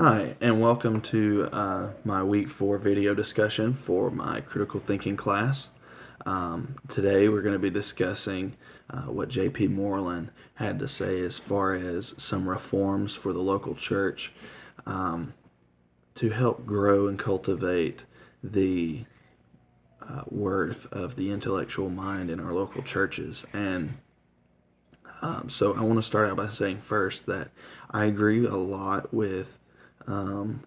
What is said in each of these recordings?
Hi, and welcome to my week 4 video discussion for my critical thinking class. Today we're going to be discussing what J.P. Moreland had to say as far as some reforms for the local church to help grow and cultivate the worth of the intellectual mind in our local churches. So I want to start out by saying first that I agree a lot with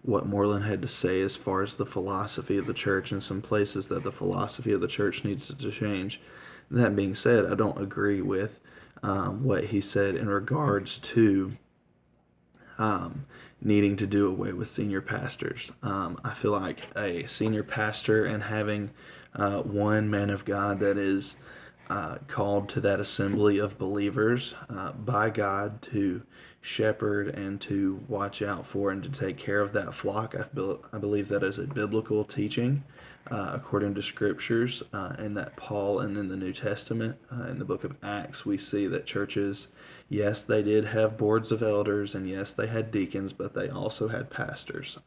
what Moreland had to say as far as the philosophy of the church and some places that the philosophy of the church needs to change. That being said, I don't agree with what he said in regards to needing to do away with senior pastors. I feel like a senior pastor and having one man of God that is called to that assembly of believers by God to shepherd and to watch out for and to take care of that flock. I believe that is a biblical teaching according to scriptures, and that Paul and in the New Testament, in the book of Acts, we see that churches, yes, they did have boards of elders, and yes, they had deacons, but they also had pastors.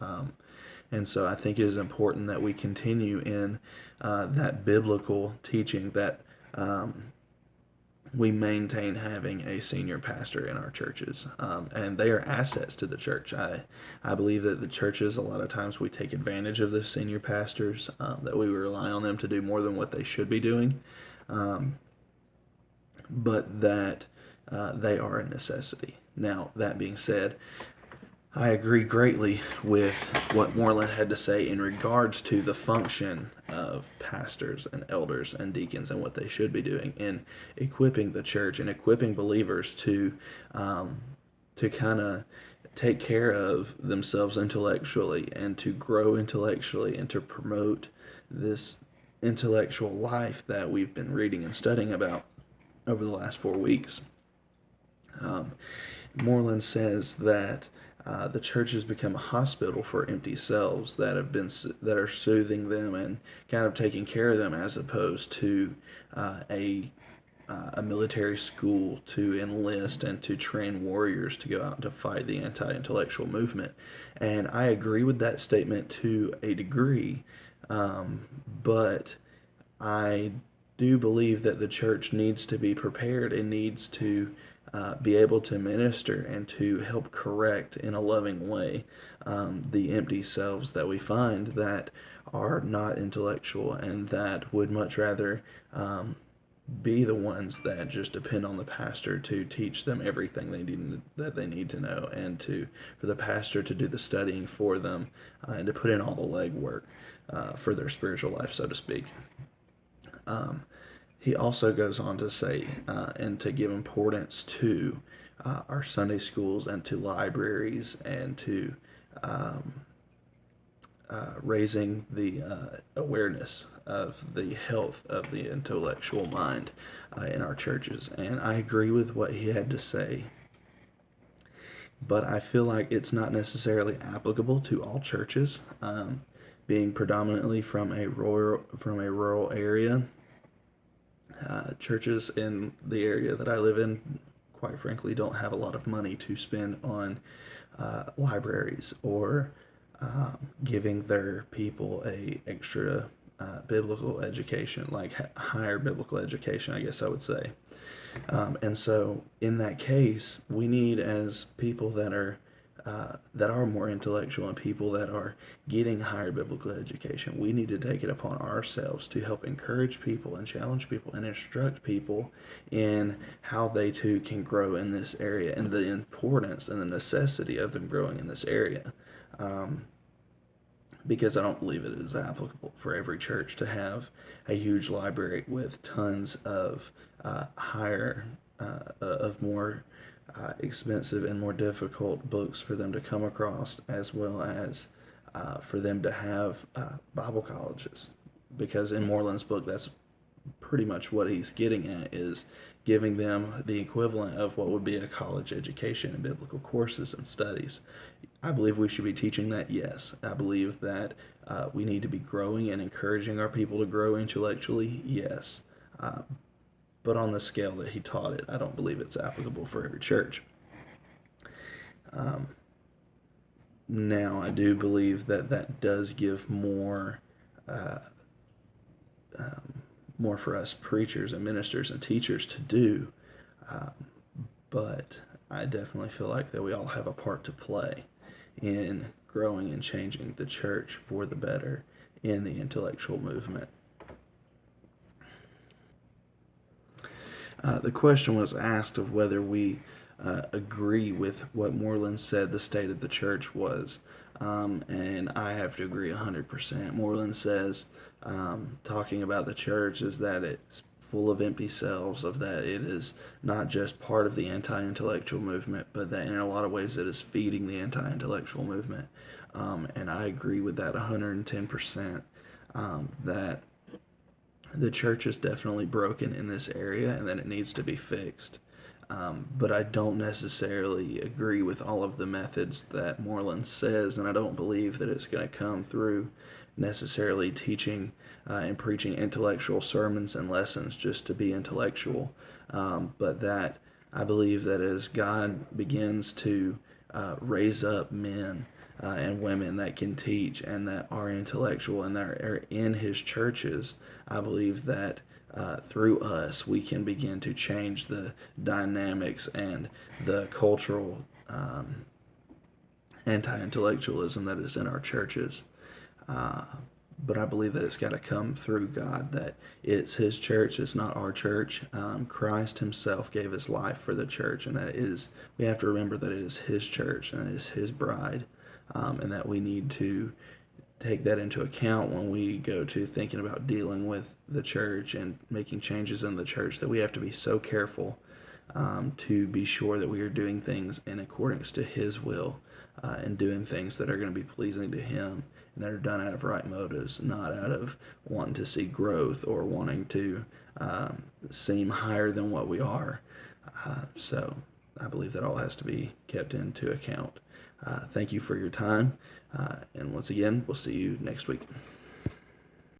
And so I think it is important that we continue in that biblical teaching that we maintain having a senior pastor in our churches, and they are assets to the church. I believe that the churches, a lot of times we take advantage of the senior pastors, that we rely on them to do more than what they should be doing, but that they are a necessity. Now, that being said, I agree greatly with what Moreland had to say in regards to the function of pastors and elders and deacons and what they should be doing in equipping the church and equipping believers to kind of take care of themselves intellectually and to grow intellectually and to promote this intellectual life that we've been reading and studying about over the last 4 weeks. Moreland says that the church has become a hospital for empty cells that are soothing them and kind of taking care of them, as opposed to a military school to enlist and to train warriors to go out and to fight the anti-intellectual movement. And I agree with that statement to a degree, but I do believe that the church needs to be prepared and needs to be able to minister and to help correct in a loving way the empty selves that we find that are not intellectual and that would much rather be the ones that just depend on the pastor to teach them everything that they need to know, and for the pastor to do the studying for them, and to put in all the legwork for their spiritual life, so to speak. He also goes on to say and to give importance to our Sunday schools and to libraries and to raising the awareness of the health of the intellectual mind in our churches. And I agree with what he had to say, but I feel like it's not necessarily applicable to all churches. Being predominantly from a rural area, churches in the area that I live in, quite frankly, don't have a lot of money to spend on libraries or giving their people a extra biblical education, like higher biblical education, I guess I would say. And so in that case, we need, as people that are more intellectual and people that are getting higher biblical education, we need to take it upon ourselves to help encourage people and challenge people and instruct people in how they too can grow in this area and the importance and the necessity of them growing in this area. Because I don't believe it is applicable for every church to have a huge library with tons of more expensive and more difficult books for them to come across, as well as for them to have Bible colleges. Because in Moreland's book, that's pretty much what he's getting at, is giving them the equivalent of what would be a college education in biblical courses and studies. I believe we should be teaching that, yes. I believe that we need to be growing and encouraging our people to grow intellectually, yes. But on the scale that he taught it, I don't believe it's applicable for every church. Now, I do believe that that does give more for us preachers and ministers and teachers to do, but I definitely feel like that we all have a part to play in growing and changing the church for the better in the intellectual movement. The question was asked of whether we agree with what Moreland said the state of the church was. And I have to agree 100%. Moreland says, talking about the church, is that it's full of empty cells, of that it is not just part of the anti-intellectual movement, but that in a lot of ways it is feeding the anti-intellectual movement. And I agree with that 110%, that the church is definitely broken in this area and that it needs to be fixed. But I don't necessarily agree with all of the methods that Moreland says, and I don't believe that it's going to come through necessarily teaching and preaching intellectual sermons and lessons just to be intellectual. But that I believe that as God begins to raise up men and women that can teach and that are intellectual and that are in his churches, I believe that through us we can begin to change the dynamics and the cultural anti-intellectualism that is in our churches. But I believe that it's got to come through God, that it's his church, it's not our church. Christ himself gave his life for the church, and that is, we have to remember that it is his church and it is his bride, and that we need to take that into account when we go to thinking about dealing with the church and making changes in the church, that we have to be so careful to be sure that we are doing things in accordance to his will, and doing things that are going to be pleasing to him and that are done out of right motives, not out of wanting to see growth or wanting to seem higher than what we are. So I believe that all has to be kept into account. Thank you for your time. And once again, we'll see you next week.